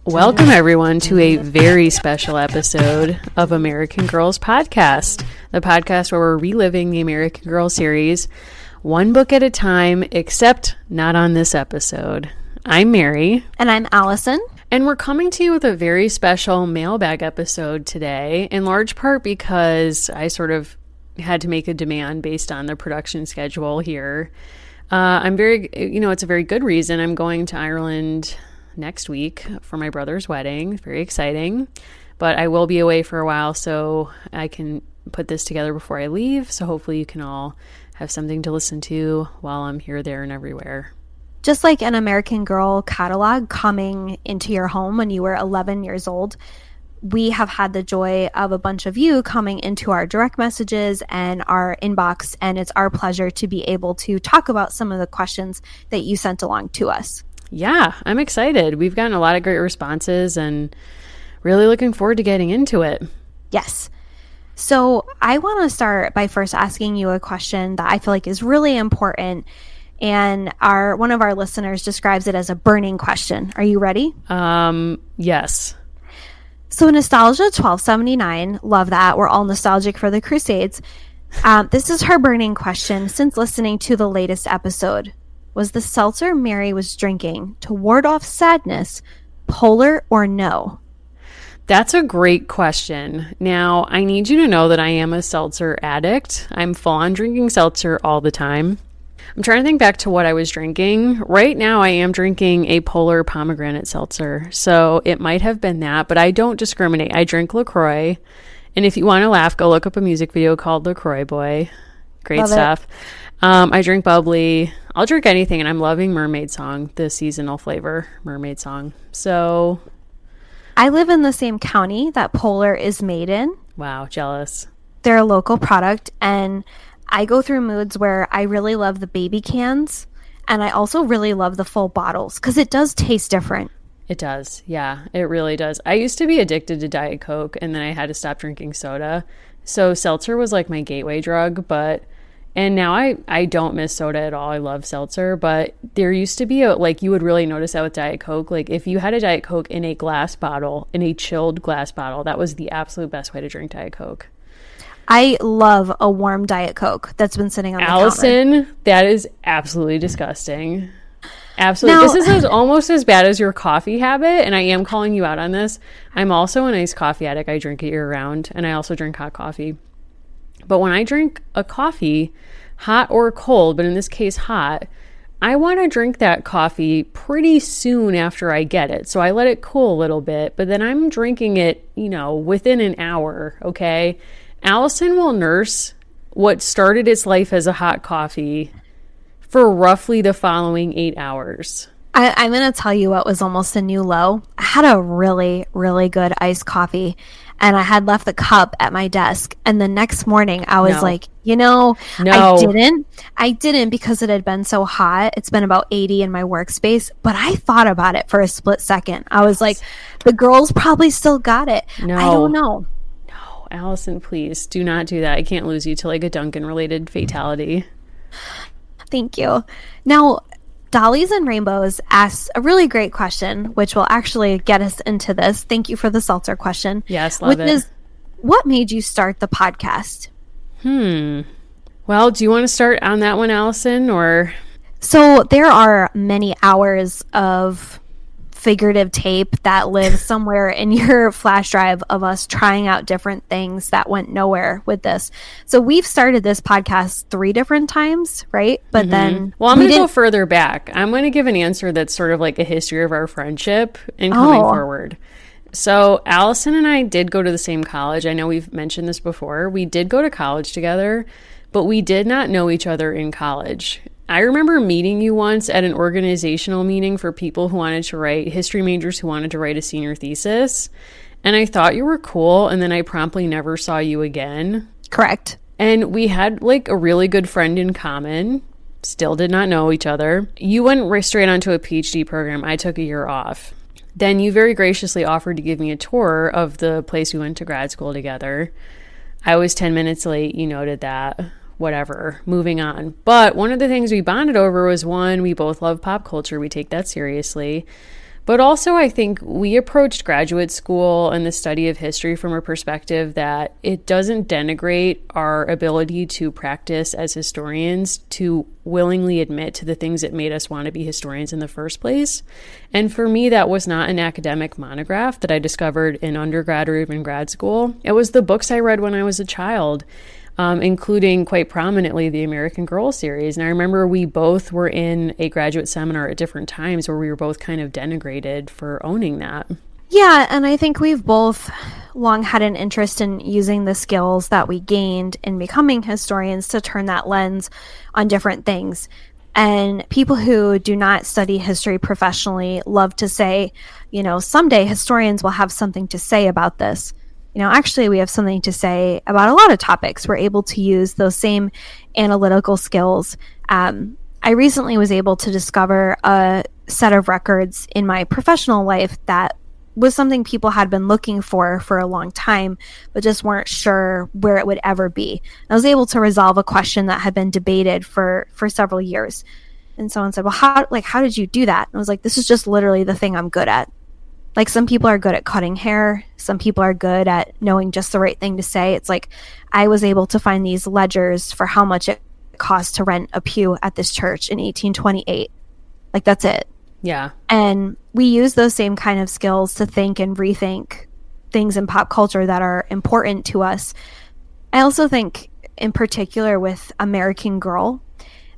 Welcome, everyone, to a very special episode of American Girls Podcast, the podcast where we're reliving the American Girls series one book at a time, except not on this episode. I'm Mary. And I'm Allison. And we're coming to you with a very special mailbag episode today, in large part because I sort of had to make a demand based on the production schedule here. It's a very good reason. I'm going to Ireland next week for my brother's wedding. Very exciting. But I will be away for a while, so I can put this together before I leave. So hopefully you can all have something to listen to while I'm here, there, and everywhere. Just like an American Girl catalog coming into your home when you were 11 years old, we have had the joy of a bunch of you coming into our direct messages and our inbox, and it's our pleasure to be able to talk about some of the questions that you sent along to us. Yeah, I'm excited. We've gotten a lot of great responses and really looking forward to getting into it. Yes. So I want to start by first asking you a question that I feel like is really important. And one of our listeners describes it as a burning question. Are you ready? Yes. So Nostalgia 1279, love that. We're all nostalgic for the Crusades. This is her burning question since listening to the latest episode. Was the seltzer Mary was drinking to ward off sadness polar or no? That's a great question. Now, I need you to know that I am a seltzer addict. I'm full on drinking seltzer all the time. I'm trying to think back to what I was drinking. Right now, I am drinking a polar pomegranate seltzer. So it might have been that, but I don't discriminate. I drink LaCroix. And if you want to laugh, go look up a music video called LaCroix Boy. Great Love stuff. I drink bubbly. I'll drink anything, and I'm loving Mermaid Song, the seasonal flavor Mermaid Song. So I live in the same county that Polar is made in. Wow, jealous. They're a local product, and I go through moods where I really love the baby cans, and I also really love the full bottles because it does taste different. It does. Yeah, it really does. I used to be addicted to Diet Coke, and then I had to stop drinking soda. So seltzer was like my gateway drug, and now I don't miss soda at all. I love seltzer, but there used to be you would really notice that with Diet Coke. Like if you had a Diet Coke in a glass bottle, in a chilled glass bottle, that was the absolute best way to drink Diet Coke. I love a warm Diet Coke that's been sitting on the counter. Allison, that is absolutely disgusting. Absolutely. Now, this is almost as bad as your coffee habit, and I am calling you out on this. I'm also an iced coffee addict. I drink it year-round, and I also drink hot coffee. But when I drink a coffee, hot or cold, but in this case hot, I want to drink that coffee pretty soon after I get it. So I let it cool a little bit, but then I'm drinking it, within an hour, okay? Allison will nurse what started its life as a hot coffee for roughly the following 8 hours. I'm going to tell you what was almost a new low. I had a really, really good iced coffee, and I had left the cup at my desk. And the next morning, I was like, No. I didn't because it had been so hot. It's been about 80 in my workspace. But I thought about it for a split second. I was like, the girls probably still got it. No. I don't know. No, Allison, please do not do that. I can't lose you to like a Duncan-related fatality. Thank you. Now, Dollies and Rainbows asks a really great question, which will actually get us into this. Thank you for the seltzer question. Yes, love it. Which is, what made you start the podcast? Well, do you want to start on that one, Allison, or? So there are many hours of figurative tape that lives somewhere in your flash drive of us trying out different things that went nowhere with this. So we've started this podcast 3 different times, right? But then... Well, I'm going to go further back. I'm going to give an answer that's sort of like a history of our friendship and coming forward. So Allison and I did go to the same college. I know we've mentioned this before. We did go to college together, but we did not know each other in college. I remember meeting you once at an organizational meeting for people who wanted to write, history majors who wanted to write a senior thesis. And I thought you were cool, and then I promptly never saw you again. Correct. And we had like a really good friend in common. Still did not know each other. You went straight onto a PhD program. I took a year off. Then you very graciously offered to give me a tour of the place we went to grad school together. I was 10 minutes late. You noted that. Whatever. Moving on. But one of the things we bonded over was, one, we both love pop culture. We take that seriously. But also, I think we approached graduate school and the study of history from a perspective that it doesn't denigrate our ability to practice as historians, to willingly admit to the things that made us want to be historians in the first place. And for me, that was not an academic monograph that I discovered in undergrad or even grad school. It was the books I read when I was a child. Including quite prominently the American Girl series. And I remember we both were in a graduate seminar at different times where we were both kind of denigrated for owning that. Yeah, and I think we've both long had an interest in using the skills that we gained in becoming historians to turn that lens on different things. And people who do not study history professionally love to say, someday historians will have something to say about this. Actually, we have something to say about a lot of topics. We're able to use those same analytical skills. I recently was able to discover a set of records in my professional life that was something people had been looking for a long time, but just weren't sure where it would ever be. I was able to resolve a question that had been debated for several years. And someone said, well, how did you do that? And I was like, this is just literally the thing I'm good at. Like, some people are good at cutting hair. Some people are good at knowing just the right thing to say. It's like I was able to find these ledgers for how much it cost to rent a pew at this church in 1828. Like, that's it. Yeah. And we use those same kind of skills to think and rethink things in pop culture that are important to us. I also think, in particular with American Girl,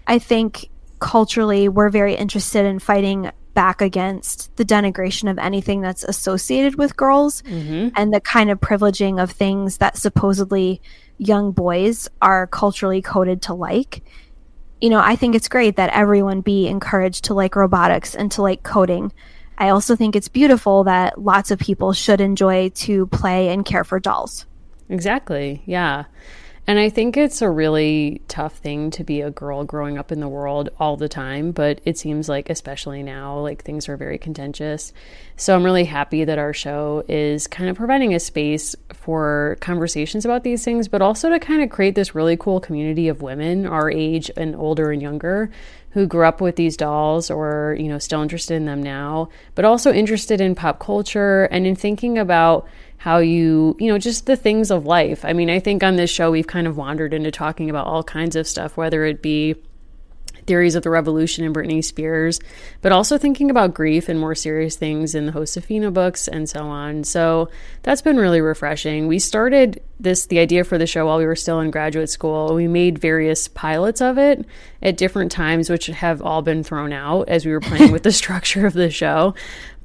I think culturally we're very interested in fighting back against the denigration of anything that's associated with girls, and the kind of privileging of things that supposedly young boys are culturally coded to like. I think it's great that everyone be encouraged to like robotics and to like coding. I also think it's beautiful that lots of people should enjoy to play and care for dolls. Exactly. Yeah. And I think it's a really tough thing to be a girl growing up in the world all the time, but it seems like, especially now, like, things are very contentious. So I'm really happy that our show is kind of providing a space for conversations about these things, but also to kind of create this really cool community of women our age and older and younger who grew up with these dolls or, still interested in them now, but also interested in pop culture and in thinking about how just the things of life. I mean, I think on this show, we've kind of wandered into talking about all kinds of stuff, whether it be theories of the revolution in Britney Spears, but also thinking about grief and more serious things in the Josefina books and so on. So that's been really refreshing. We started the idea for the show while we were still in graduate school. We made various pilots of it at different times, which have all been thrown out as we were playing with the structure of the show.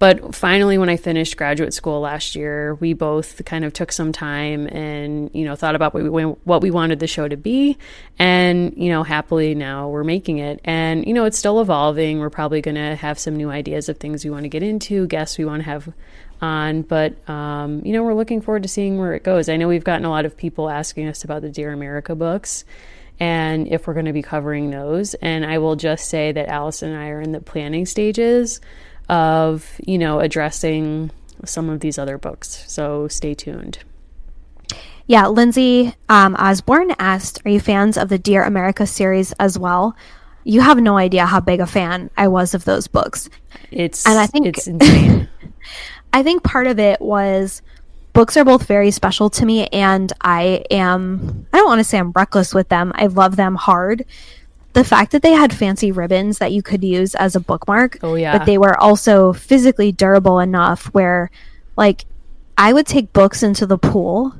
But finally, when I finished graduate school last year, we both kind of took some time and, thought about what we wanted the show to be. And, happily now we're making it. And, it's still evolving. We're probably going to have some new ideas of things we want to get into, guests we want to have on. But, we're looking forward to seeing where it goes. I know we've gotten a lot of people asking us about the Dear America books and if we're going to be covering those. And I will just say that Allison and I are in the planning stages of, addressing some of these other books. So stay tuned. Yeah, Lindsay Osborne asked, are you fans of the Dear America series as well? You have no idea how big a fan I was of those books. It's insane. I think part of it was books are both very special to me, and I don't want to say I'm reckless with them. I love them hard. The fact that they had fancy ribbons that you could use as a bookmark, but they were also physically durable enough where, like, I would take books into the pool.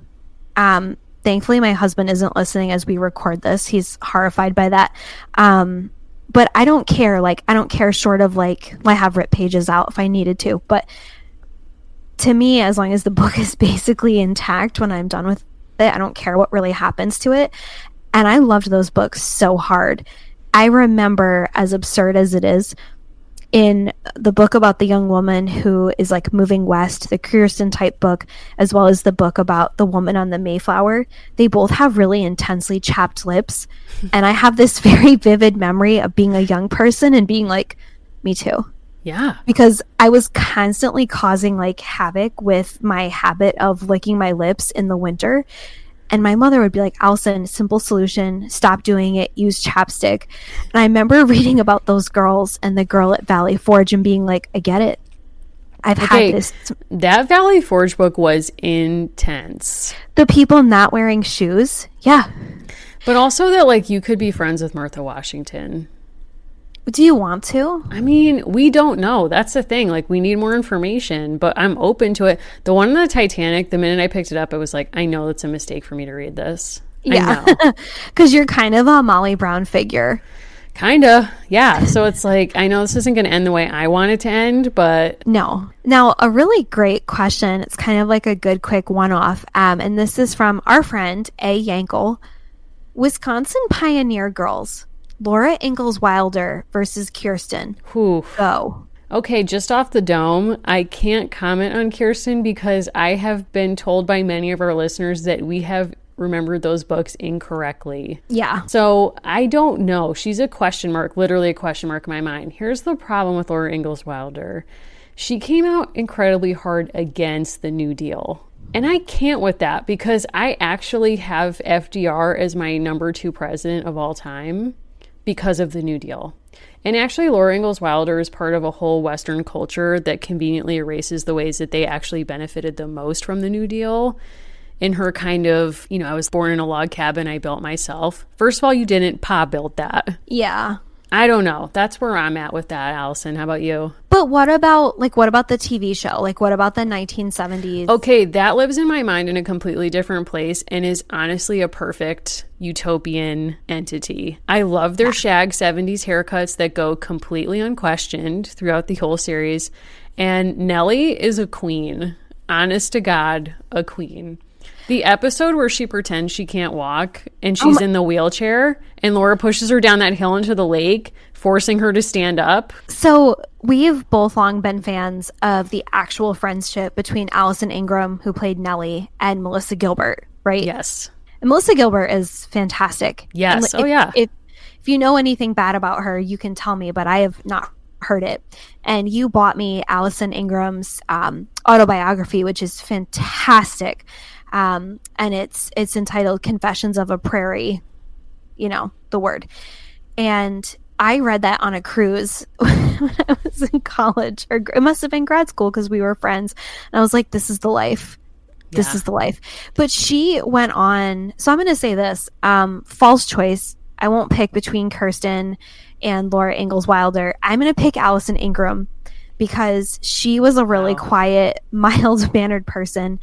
Thankfully, my husband isn't listening as we record this. He's horrified by that. But I don't care. Like, I don't care short of, like, I have ripped pages out if I needed to. But to me, as long as the book is basically intact when I'm done with it, I don't care what really happens to it. And I loved those books so hard. I remember, as absurd as it is, in the book about the young woman who is like moving west, the Kirsten type book, as well as the book about the woman on the Mayflower, they both have really intensely chapped lips. And I have this very vivid memory of being a young person and being like, me too. Yeah. Because I was constantly causing like havoc with my habit of licking my lips in the winter. And my mother would be like, Allison, simple solution, stop doing it, use chapstick. And I remember reading about those girls and the girl at Valley Forge and being like, I get it. I've had this. That Valley Forge book was intense. The people not wearing shoes. Yeah. But also that, like, you could be friends with Martha Washington. Do you want to? I mean, we don't know. That's the thing. Like, we need more information, but I'm open to it. The one in the Titanic, the minute I picked it up, it was like, I know it's a mistake for me to read this. Yeah. Because you're kind of a Molly Brown figure. Kinda, yeah. So it's like, I know this isn't going to end the way I want it to end, but... No. Now, a really great question. It's kind of like a good, quick one-off. And this is from our friend, A. Yankel. Wisconsin Pioneer Girls. Laura Ingalls Wilder versus Kirsten. Whew. Go. Okay, just off the dome, I can't comment on Kirsten because I have been told by many of our listeners that we have remembered those books incorrectly. Yeah. So I don't know. She's a question mark, literally a question mark in my mind. Here's the problem with Laura Ingalls Wilder. She came out incredibly hard against the New Deal. And I can't with that because I actually have FDR as my number 2 president of all time because of the New Deal. And actually, Laura Ingalls Wilder is part of a whole Western culture that conveniently erases the ways that they actually benefited the most from the New Deal. In her kind of, I was born in a log cabin I built myself. First of all, you didn't. Pa built that. Yeah. I don't know. That's where I'm at with that, Allison. How about you? But what about the TV show? Like, what about the 1970s? Okay, that lives in my mind in a completely different place and is honestly a perfect utopian entity. I love their shag 70s haircuts that go completely unquestioned throughout the whole series. And Nellie is a queen. Honest to God, a queen. The episode where she pretends she can't walk and she's in the wheelchair and Laura pushes her down that hill into the lake, forcing her to stand up. So we've both long been fans of the actual friendship between Allison Ingram, who played Nellie, and Melissa Gilbert, right? Yes. And Melissa Gilbert is fantastic. Yes. If you know anything bad about her, you can tell me, but I have not heard it. And you bought me Allison Ingram's autobiography, which is fantastic. And it's entitled Confessions of a Prairie, the word. And I read that on a cruise when I was in college, or it must have been grad school because we were friends. And I was like, this is the life. This is the life. But she went on. So I'm going to say this, false choice. I won't pick between Kirsten and Laura Ingalls Wilder. I'm going to pick Allison Ingram because she was a really quiet, mild-mannered person.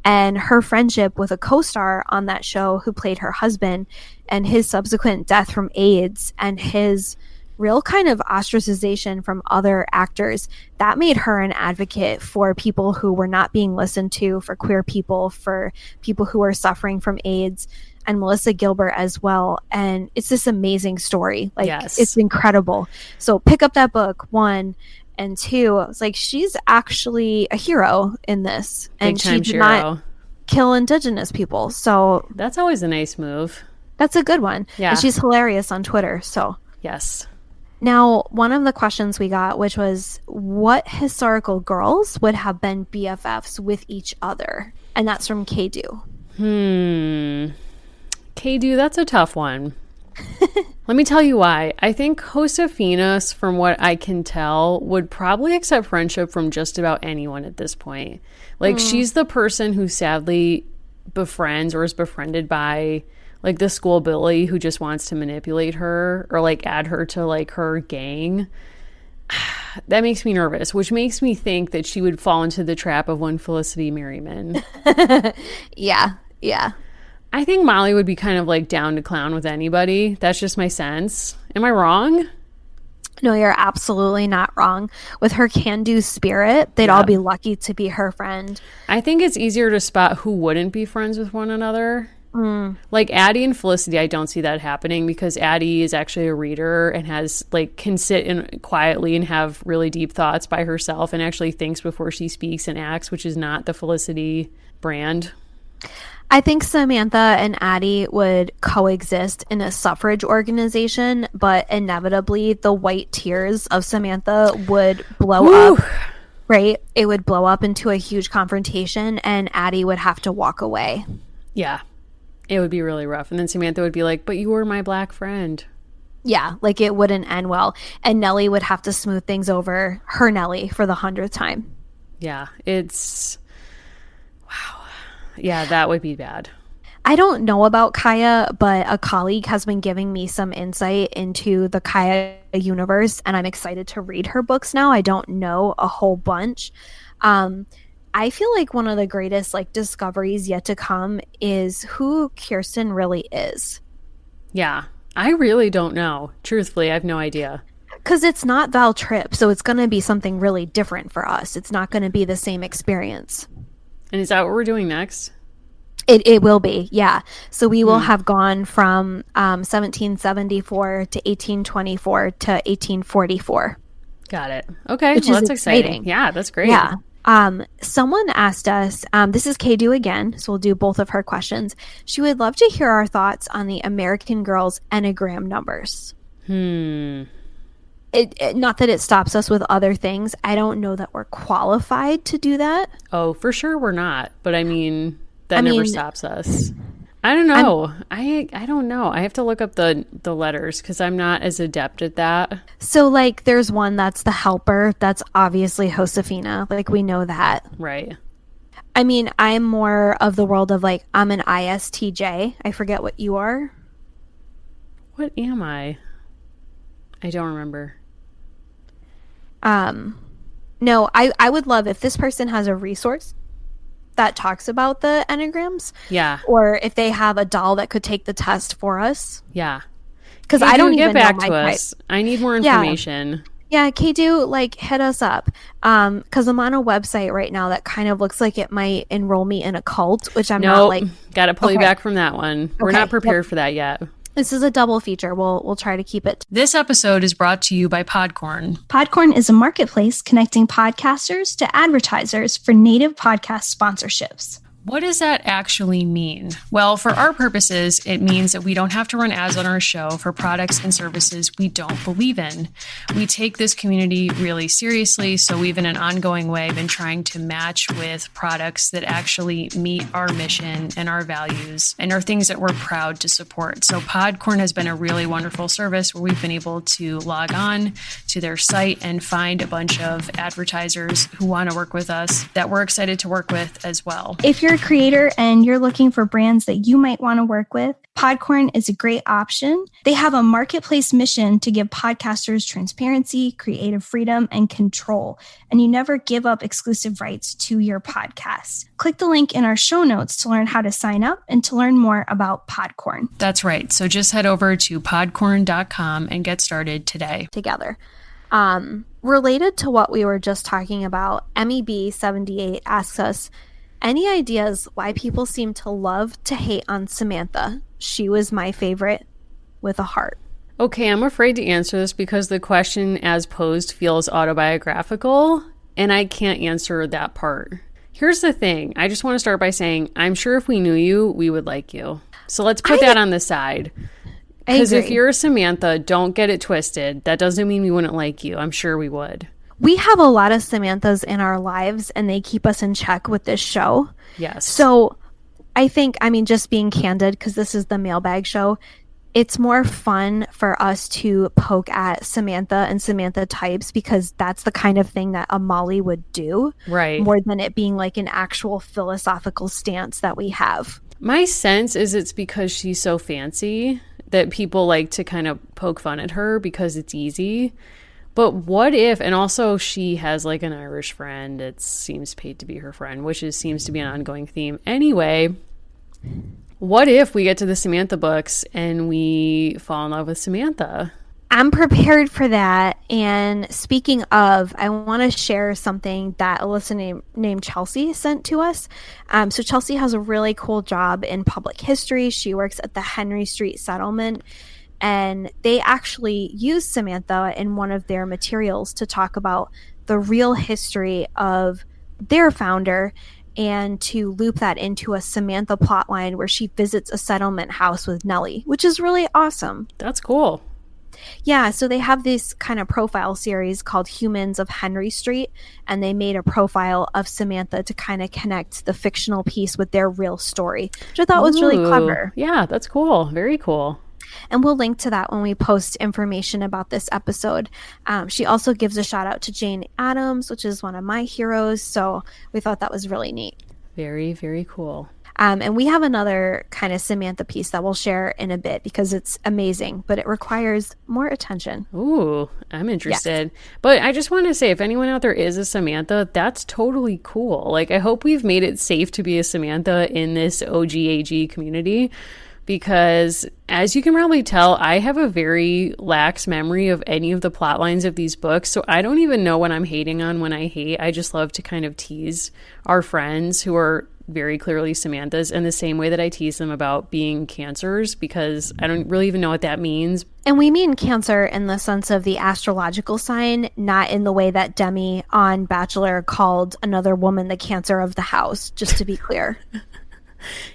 And her friendship with a co-star on that show who played her husband and his subsequent death from AIDS and his real kind of ostracization from other actors, that made her an advocate for people who were not being listened to, for queer people, for people who are suffering from AIDS, and Melissa Gilbert as well. And it's this amazing story. It's incredible. So pick up that book, 1. And 2, I was like, she's actually a hero in this. And she did not kill Indigenous people. So that's always a nice move. That's a good one. Yeah. And she's hilarious on Twitter. So yes. Now, one of the questions we got, which was, what historical girls would have been BFFs with each other? And that's from Kadu. Kadu, that's a tough one. Let me tell you why. I think Josefina, from what I can tell, would probably accept friendship from just about anyone at this point. Like, she's the person who sadly befriends or is befriended by, like, the school bully who just wants to manipulate her or, like, add her to, like, her gang. That makes me nervous, which makes me think that she would fall into the trap of one Felicity Merriman. Yeah. I think Molly would be kind of like down to clown with anybody. That's just my sense. Am I wrong? No, you're absolutely not wrong. With her can-do spirit, they'd all be lucky to be her friend. I think it's easier to spot who wouldn't be friends with one another. Like Addie and Felicity, I don't see that happening because Addie is actually a reader and can sit in quietly and have really deep thoughts by herself and actually thinks before she speaks and acts, which is not the Felicity brand. I think Samantha and Addie would coexist in a suffrage organization, but inevitably the white tears of Samantha would blow up, right? It would blow up into a huge confrontation and Addie would have to walk away. Yeah. It would be really rough. And then Samantha would be like, but you were my black friend. Yeah, like it wouldn't end well. And Nellie would have to smooth things over, her Nellie, for the 100th time. Yeah, wow. Yeah, that would be bad. I don't know about Kaya, but a colleague has been giving me some insight into the Kaya universe, and I'm excited to read her books now. I don't know a whole bunch. I feel like one of the greatest like discoveries yet to come is who Kirsten really is. Yeah, I really don't know. Truthfully, I have no idea. Because it's not Val Tripp, so it's going to be something really different for us. It's not going to be the same experience. And is that what we're doing next? It will be, yeah. So we will have gone from 1774 to 1824 to 1844. Got it. Okay, which well, is that's exciting. exciting. Yeah, that's great. Yeah. Someone asked us, this is Kay-Do again, so we'll do both of her questions. She would love to hear our thoughts on the American Girls Enneagram numbers. Not that it stops us with other things. I don't know that we're qualified to do that. Oh, for sure we're not. But I mean, that never stops us. I don't know. I don't know. I have to look up the letters because I'm not as adept at that. So, like, there's one that's the helper. That's obviously Josefina. Like, we know that. Right. I mean, I'm more of the world of, like, I'm an ISTJ. I forget what you are. What am I? I don't remember. No, I would love if this person has a resource that talks about the Enneagrams. Yeah. Or if they have a doll that could take the test for us. Yeah. Because I don't even get back know to us. I need more information. Yeah, Kay-Do, like, hit us up. Because I'm on a website right now that kind of looks like it might enroll me in a cult, which I'm not like. Got to pull you back from that one. We're not prepared for that yet. This is a double feature. We'll try to keep it. This episode is brought to you by Podcorn. Podcorn is a marketplace connecting podcasters to advertisers for native podcast sponsorships. What does that actually mean? Well, for our purposes, it means that we don't have to run ads on our show for products and services we don't believe in. We take this community really seriously, so we've in an ongoing way been trying to match with products that actually meet our mission and our values and are things that we're proud to support. So Podcorn has been a really wonderful service where we've been able to log on to their site and find a bunch of advertisers who want to work with us that we're excited to work with as well. If you're a creator and you're looking for brands that you might want to work with, Podcorn is a great option. They have a marketplace mission to give podcasters transparency, creative freedom, and control. And you never give up exclusive rights to your podcast. Click the link in our show notes to learn how to sign up and to learn more about Podcorn. That's right. So just head over to podcorn.com and get started today. Together. Related to what we were just talking about, MEB78 asks us, any ideas why people seem to love to hate on Samantha? She was my favorite with a heart. Okay, I'm afraid to answer this because the question as posed feels autobiographical, and I can't answer that part. Here's the thing. I just want to start by saying, I'm sure if we knew you, we would like you. So let's put that on the side. Because if you're a Samantha, don't get it twisted. That doesn't mean we wouldn't like you. I'm sure we would. We have a lot of Samanthas in our lives, and they keep us in check with this show. Yes. So I think, I mean, just being candid, because this is the Mailbag show, it's more fun for us to poke at Samantha and Samantha types because that's the kind of thing that a Molly would do. Right. More than it being like an actual philosophical stance that we have. My sense is it's because she's so fancy that people like to kind of poke fun at her because it's easy. But what if, and also she has like an Irish friend that seems paid to be her friend, which seems to be an ongoing theme. Anyway, what if we get to the Samantha books and we fall in love with Samantha? I'm prepared for that. And speaking of, I want to share something that a listener named Chelsea sent to us. So Chelsea has a really cool job in public history. She works at the Henry Street Settlement. And they actually use Samantha in one of their materials to talk about the real history of their founder and to loop that into a Samantha plotline where she visits a settlement house with Nellie, which is really awesome. That's cool. Yeah, so they have this kind of profile series called Humans of Henry Street, and they made a profile of Samantha to kind of connect the fictional piece with their real story, which I thought was really clever. Yeah, that's cool. Very cool. And we'll link to that when we post information about this episode. She also gives a shout out to Jane Addams, which is one of my heroes. So we thought that was really neat. Very, very cool. And we have another kind of Samantha piece that we'll share in a bit because it's amazing, but it requires more attention. Ooh, I'm interested. Yes. But I just want to say, if anyone out there is a Samantha, that's totally cool. Like, I hope we've made it safe to be a Samantha in this OGAG community, because as you can probably tell, I have a very lax memory of any of the plot lines of these books. So I don't even know what I'm hating on when I hate. I just love to kind of tease our friends who are very clearly Samantha's in the same way that I tease them about being Cancers, because I don't really even know what that means. And we mean Cancer in the sense of the astrological sign, not in the way that Demi on Bachelor called another woman the Cancer of the house, just to be clear.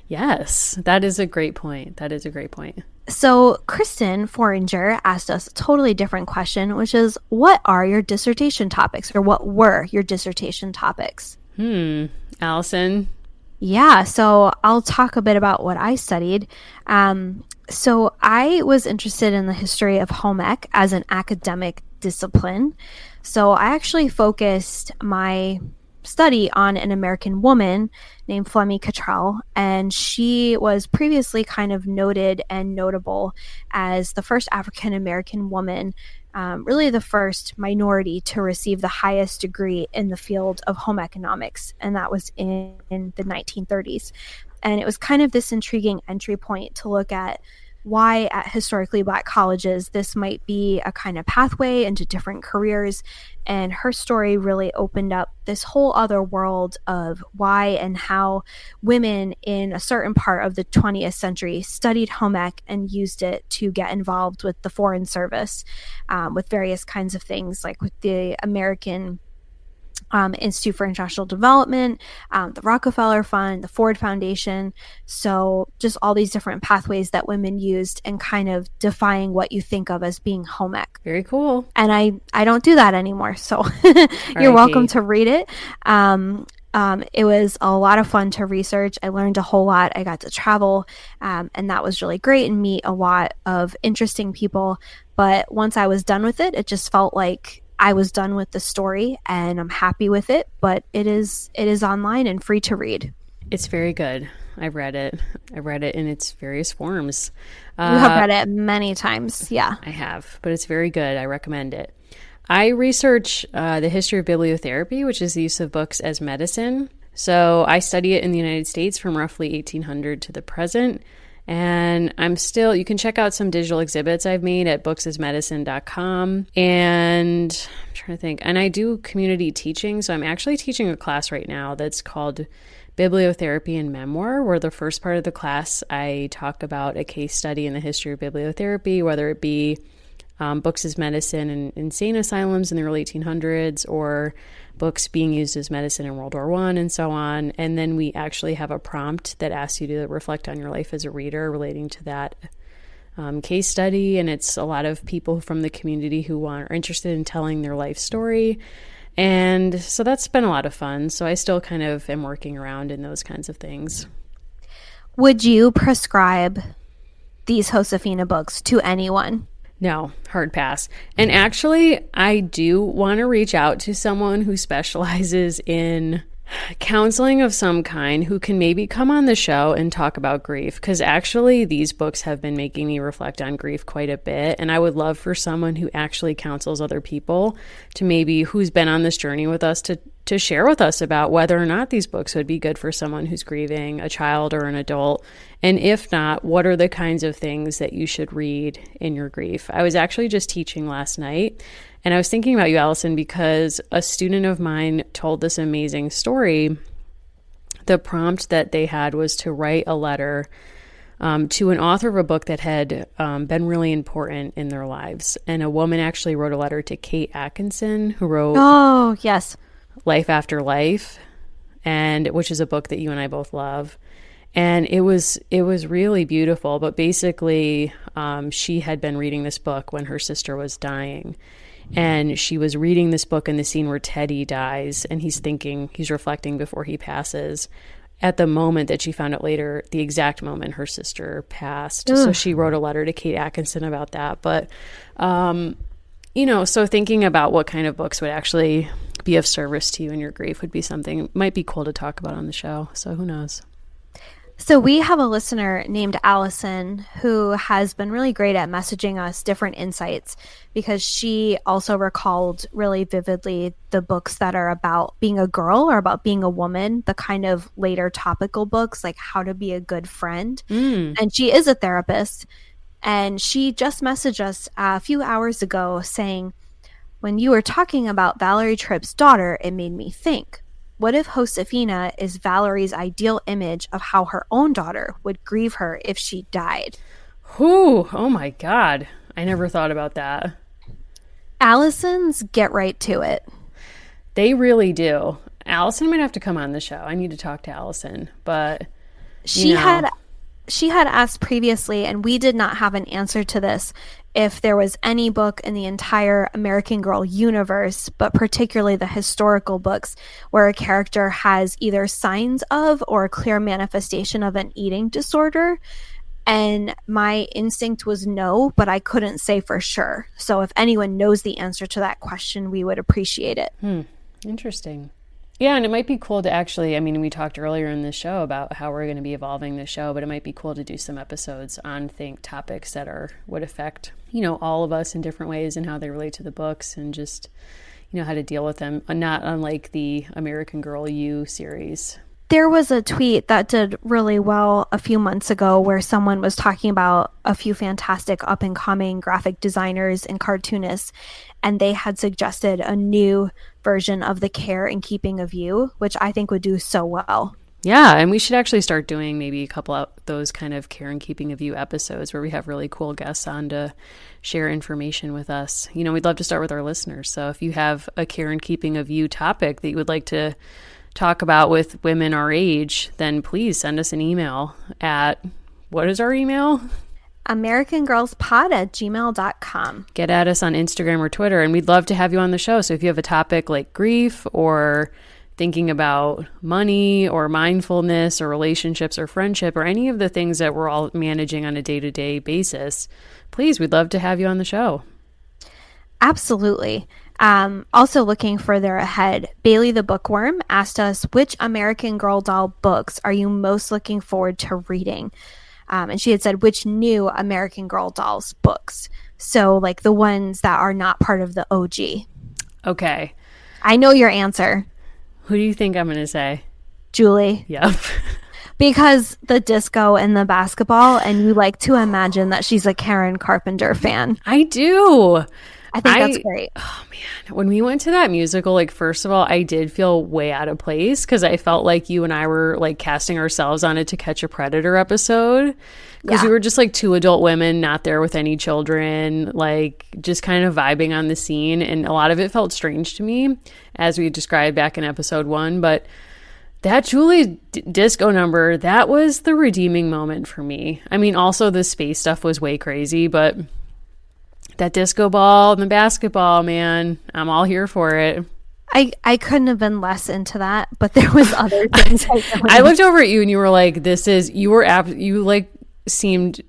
Yes, that is a great point. That is a great point. So Kristen Foringer asked us a totally different question, which is, what are your dissertation topics, or what were your dissertation topics? Allison? Yeah, so I'll talk a bit about what I studied. So I was interested in the history of home ec as an academic discipline. So I actually focused my study on an American woman named Flemmi Cottrell, and she was previously kind of noted and notable as the first African American woman, really the first minority to receive the highest degree in the field of home economics, and that was in the 1930s. And it was kind of this intriguing entry point to look at why at historically Black colleges this might be a kind of pathway into different careers. And her story really opened up this whole other world of why and how women in a certain part of the 20th century studied home ec and used it to get involved with the Foreign Service, with various kinds of things, like with the American Institute for International Development, the Rockefeller Fund, the Ford Foundation. So just all these different pathways that women used, and kind of defying what you think of as being home ec. Very cool. And I don't do that anymore. So you're welcome to read it. It was a lot of fun to research. I learned a whole lot. I got to travel, and that was really great, and meet a lot of interesting people. But once I was done with it, it just felt like I was done with the story, and I'm happy with it, but it is online and free to read. It's very good. I've read it. I read it in its various forms. You have read it many times. Yeah, I have, but it's very good. I recommend it. I research the history of bibliotherapy, which is the use of books as medicine. So I study it in the United States from roughly 1800 to the present. And you can check out some digital exhibits I've made at booksasmedicine.com. And I'm trying to think. And I do community teaching. So I'm actually teaching a class right now that's called Bibliotherapy and Memoir, where the first part of the class, I talk about a case study in the history of bibliotherapy, whether it be books as medicine in insane asylums in the early 1800s, or books being used as medicine in World War I, and so on. And then we actually have a prompt that asks you to reflect on your life as a reader relating to that case study. And it's a lot of people from the community who are interested in telling their life story. And so that's been a lot of fun. So I still kind of am working around in those kinds of things. Would you prescribe these Josefina books to anyone? No, hard pass. And actually, I do want to reach out to someone who specializes in counseling of some kind, who can maybe come on the show and talk about grief, because actually these books have been making me reflect on grief quite a bit. And I would love for someone who actually counsels other people to maybe, who's been on this journey with us, to share with us about whether or not these books would be good for someone who's grieving, a child or an adult. And if not, what are the kinds of things that you should read in your grief? I was actually just teaching last night, and I was thinking about you, Allison, because a student of mine told this amazing story. The prompt that they had was to write a letter to an author of a book that had been really important in their lives. And a woman actually wrote a letter to Kate Atkinson, who wrote Oh, yes. Life After Life, and which is a book that you and I both love. And it was really beautiful. But basically, she had been reading this book when her sister was dying. And she was reading this book in the scene where Teddy dies, and he's reflecting before he passes. At the moment that she found out later, the exact moment her sister passed. Ugh. So she wrote a letter to Kate Atkinson about that. But, so thinking about what kind of books would actually be of service to you in your grief would be something might be cool to talk about on the show. So who knows? So we have a listener named Allison who has been really great at messaging us different insights, because she also recalled really vividly the books that are about being a girl or about being a woman, the kind of later topical books like How to Be a Good Friend. And she is a therapist. And she just messaged us a few hours ago saying, when you were talking about Valerie Tripp's daughter, it made me think. What if Josefina is Valerie's ideal image of how her own daughter would grieve her if she died? Whew, oh my God. I never thought about that. Allison's get right to it. They really do. Allison might have to come on the show. I need to talk to Allison, but she had asked previously, and we did not have an answer to this, if there was any book in the entire American Girl universe, but particularly the historical books, where a character has either signs of or a clear manifestation of an eating disorder. And my instinct was no, but I couldn't say for sure. So if anyone knows the answer to that question, we would appreciate it. Interesting. Yeah, and it might be cool to actually, we talked earlier in the show about how we're going to be evolving the show, but it might be cool to do some episodes on topics that would affect, all of us in different ways and how they relate to the books, and just, how to deal with them, not unlike the American Girl U series. There was a tweet that did really well a few months ago where someone was talking about a few fantastic up-and-coming graphic designers and cartoonists, and they had suggested a new version of the Care and Keeping of You, which I think would do so well. Yeah, and we should actually start doing maybe a couple of those kind of Care and Keeping of You episodes where we have really cool guests on to share information with us. We'd love to start with our listeners. So if you have a Care and Keeping of You topic that you would like to talk about with women our age, then please send us an email at, what is our email? AmericanGirlsPod@gmail.com. Get at us on Instagram or Twitter, and we'd love to have you on the show. So if you have a topic like grief or thinking about money or mindfulness or relationships or friendship or any of the things that we're all managing on a day-to-day basis, please, we'd love to have you on the show. Absolutely. Also looking further ahead, Bailey the Bookworm asked us, which American Girl doll books are you most looking forward to reading? And she had said, which new American Girl dolls books? So like the ones that are not part of the OG. Okay. I know your answer. Who do you think I'm going to say? Julie. Yep. Because the disco and the basketball, and you like to imagine that she's a Karen Carpenter fan. I do. I think that's great. Oh man, when we went to that musical, first of all, I did feel way out of place because I felt like you and I were casting ourselves on a To Catch a Predator episode, because we were just two adult women, not there with any children, just kind of vibing on the scene, and a lot of it felt strange to me, as we described back in episode 1. But that Julie disco number, that was the redeeming moment for me. Also the space stuff was way crazy, but that disco ball and the basketball, man, I'm all here for it. I couldn't have been less into that, but there was other things. I looked over at you and you were like, you seemed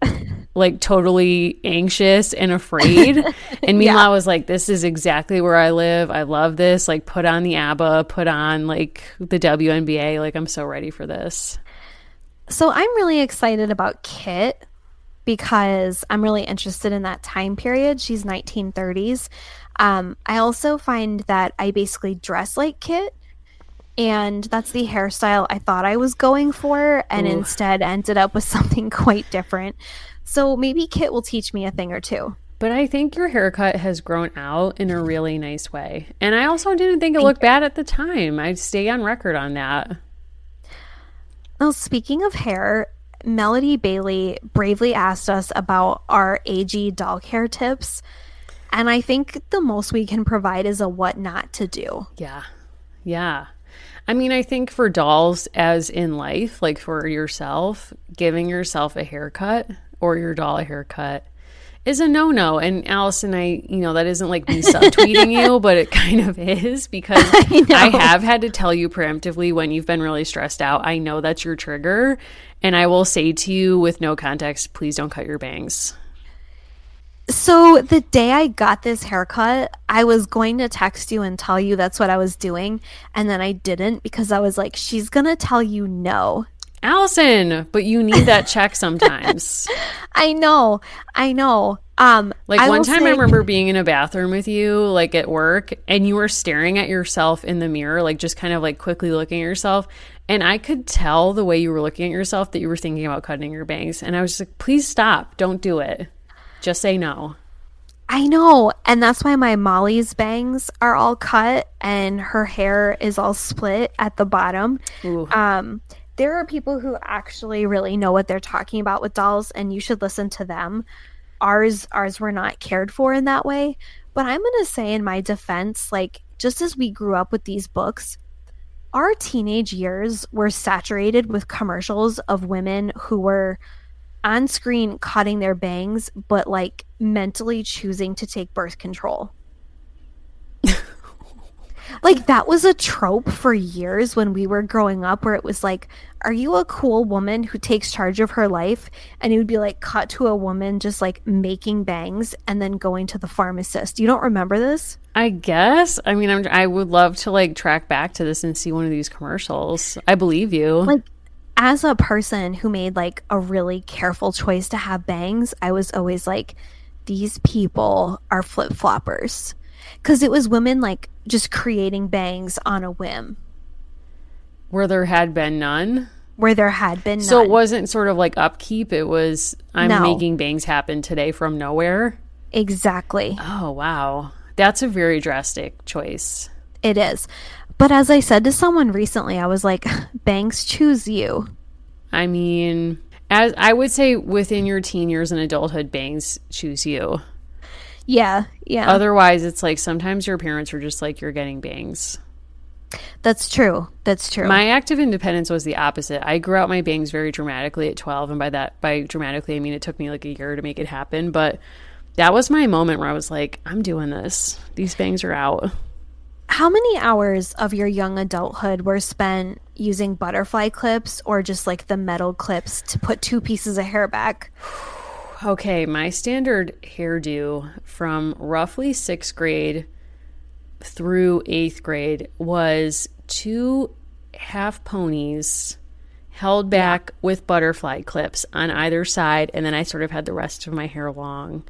totally anxious and afraid. And meanwhile, I was like, this is exactly where I live. I love this. Put on the ABBA, put on the WNBA. I'm so ready for this. So I'm really excited about Kit, because I'm really interested in that time period. She's 1930s. I also find that I basically dress like Kit, and that's the hairstyle I thought I was going for, and instead ended up with something quite different. So maybe Kit will teach me a thing or two. But I think your haircut has grown out in a really nice way. And I also didn't think it looked bad at the time. I'd stay on record on that. Well, speaking of hair, Melody Bailey bravely asked us about our AG doll care tips. And I think the most we can provide is a what not to do. Yeah. I mean, I think for dolls, as in life, like for yourself, giving yourself a haircut or your doll a haircut is a no-no. And Allison, that isn't like me subtweeting you, but it kind of is, because I have had to tell you preemptively when you've been really stressed out. I know that's your trigger. And I will say to you with no context, please don't cut your bangs. So the day I got this haircut, I was going to text you and tell you that's what I was doing. And then I didn't, because I was like, she's going to tell you no. Allison, but you need that check sometimes. I know. Like one time I remember being in a bathroom with you, like at work, and you were staring at yourself in the mirror, like just kind of like quickly looking at yourself. And I could tell the way you were looking at yourself that you were thinking about cutting your bangs. And I was just like, please stop. Don't do it. Just say no. I know. And that's why my Molly's bangs are all cut and her hair is all split at the bottom. Ooh. There are people who actually really know what they're talking about with dolls, and you should listen to them. Ours were not cared for in that way. But I'm going to say in my defense, like, just as we grew up with these books, our teenage years were saturated with commercials of women who were on screen cutting their bangs, but like mentally choosing to take birth control. Like, that was a trope for years when we were growing up, where it was like, are you a cool woman who takes charge of her life? And it would be like cut to a woman just like making bangs and then going to the pharmacist. You don't remember this? I guess. I mean, I would love to like track back to this and see one of these commercials. I believe you. Like, as a person who made like a really careful choice to have bangs, I was always like, these people are flip-floppers. Because it was women like just creating bangs on a whim. Where there had been none? Where there had been none. So it wasn't sort of like upkeep. It was, I'm making bangs happen today from nowhere? Exactly. Oh, wow. That's a very drastic choice. It is. But as I said to someone recently, I was like, bangs choose you. I mean, as I would say within your teen years and adulthood, bangs choose you. Yeah. Otherwise, it's like sometimes your parents are just like, you're getting bangs. That's true. My active independence was the opposite. I grew out my bangs very dramatically at 12. And by dramatically, I mean it took me like a year to make it happen. But that was my moment where I was like, I'm doing this. These bangs are out. How many hours of your young adulthood were spent using butterfly clips or just like the metal clips to put two pieces of hair back? Okay, my standard hairdo from roughly 6th grade through 8th grade was 2 half ponies held back with butterfly clips on either side, and then I sort of had the rest of my hair long.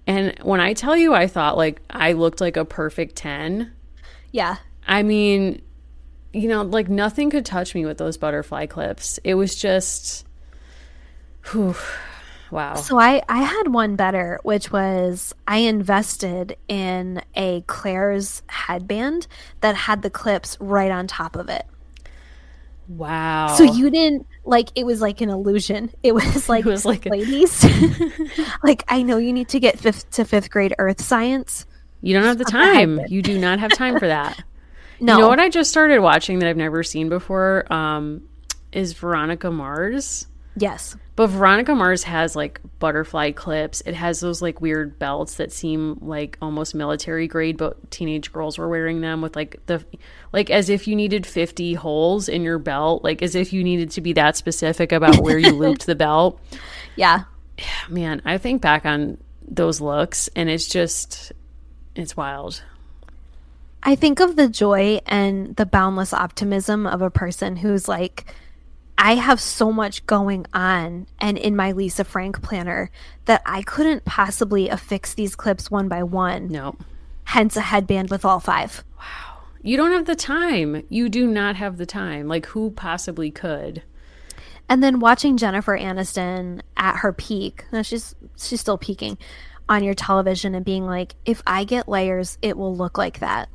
And when I tell you I thought like I looked like a perfect 10, yeah. I mean, like nothing could touch me with those butterfly clips. It was just, whew. Wow. So I had one better, which was I invested in a Claire's headband that had the clips right on top of it. Wow. So you didn't, like, it was like an illusion. It was like ladies, like, I know you need to get 5th to 5th grade earth science. You don't have the time. You do not have time for that. No. You know what I just started watching that I've never seen before is Veronica Mars. Yes. But Veronica Mars has like butterfly clips. It has those like weird belts that seem like almost military grade, but teenage girls were wearing them with like as if you needed 50 holes in your belt, like as if you needed to be that specific about where you looped the belt. Yeah. Man, I think back on those looks and it's wild. I think of the joy and the boundless optimism of a person who's like, I have so much going on and in my Lisa Frank planner that I couldn't possibly affix these clips one by one. No. Hence a headband with all 5. Wow. You don't have the time. You do not have the time. Like, who possibly could? And then watching Jennifer Aniston at her peak, now she's still peaking, on your television and being like, if I get layers, it will look like that.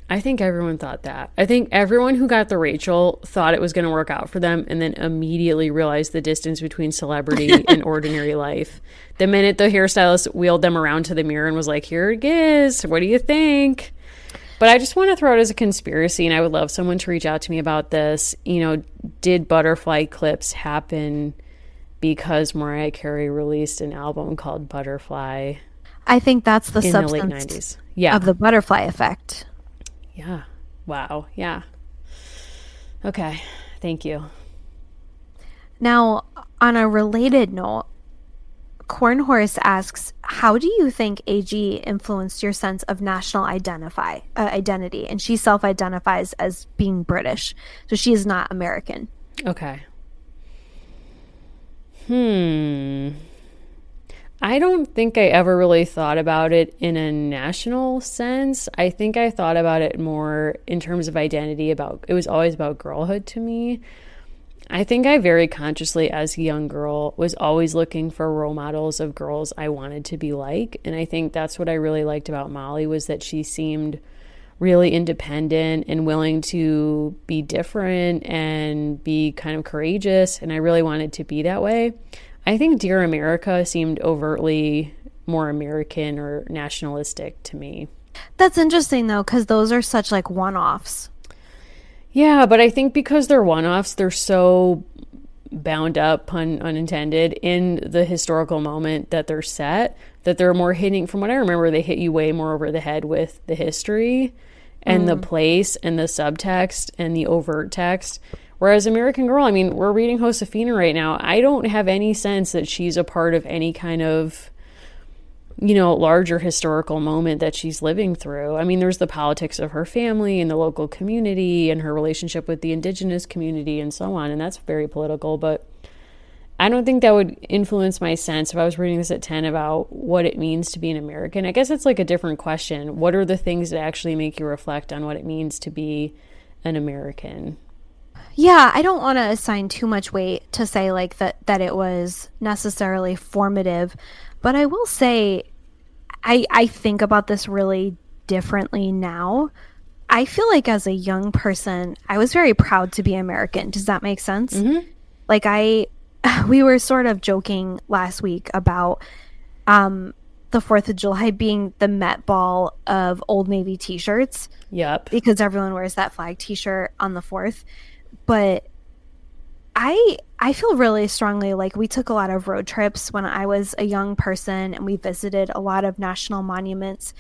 I think everyone thought that. I think everyone who got the Rachel thought it was going to work out for them and then immediately realized the distance between celebrity and ordinary life. The minute the hairstylist wheeled them around to the mirror and was like, here it is. What do you think? But I just want to throw it as a conspiracy, and I would love someone to reach out to me about this. Did butterfly clips happen because Mariah Carey released an album called Butterfly? I think that's the in substance the late 90s. Yeah. of the butterfly effect. Yeah. Wow. Yeah. Okay. Thank you. Now, on a related note, Cornhorse asks, how do you think AG influenced your sense of national identity? And she self-identifies as being British, so she is not American. Okay. I don't think I ever really thought about it in a national sense. I think I thought about it more in terms of identity. It was always about girlhood to me. I think I very consciously, as a young girl, was always looking for role models of girls I wanted to be like. And I think that's what I really liked about Molly, was that she seemed really independent and willing to be different and be kind of courageous. And I really wanted to be that way. I think Dear America seemed overtly more American or nationalistic to me. That's interesting, though, because those are such like one-offs. Yeah, but I think because they're one-offs, they're so bound up, pun unintended, in the historical moment that they're set, that they're more hitting, from what I remember, they hit you way more over the head with the history and the place and the subtext and the overt text. Whereas American Girl, I mean, we're reading Josefina right now. I don't have any sense that she's a part of any kind of, larger historical moment that she's living through. I mean, there's the politics of her family and the local community and her relationship with the indigenous community and so on. And that's very political, but I don't think that would influence my sense if I was reading this at 10 about what it means to be an American. I guess it's like a different question. What are the things that actually make you reflect on what it means to be an American? Yeah, I don't want to assign too much weight to say like that it was necessarily formative, but I will say I think about this really differently now. I feel like as a young person, I was very proud to be American. Does that make sense? Mm-hmm. Like we were sort of joking last week about the 4th of July being the Met Ball of Old Navy t-shirts. Yep. Because everyone wears that flag t-shirt on the 4th. But I feel really strongly like we took a lot of road trips when I was a young person, and we visited a lot of national monuments.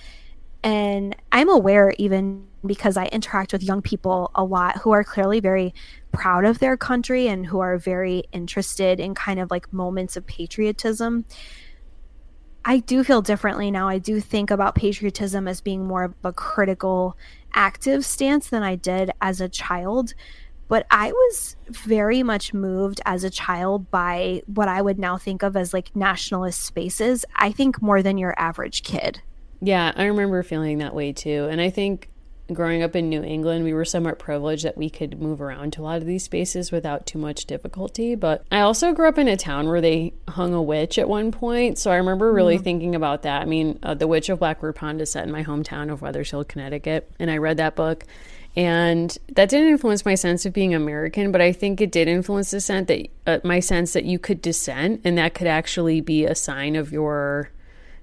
And I'm aware, even because I interact with young people a lot who are clearly very proud of their country and who are very interested in kind of like moments of patriotism. I do feel differently now. I do think about patriotism as being more of a critical, active stance than I did as a child. But I was very much moved as a child by what I would now think of as like nationalist spaces. I think more than your average kid. Yeah, I remember feeling that way too. And I think growing up in New England, we were somewhat privileged that we could move around to a lot of these spaces without too much difficulty. But I also grew up in a town where they hung a witch at one point. So I remember really thinking about that. I mean, The Witch of Blackbird Pond is set in my hometown of Weathersfield, Connecticut. And I read that book. And that didn't influence my sense of being American, but I think it did influence my sense that you could dissent, and that could actually be a sign of your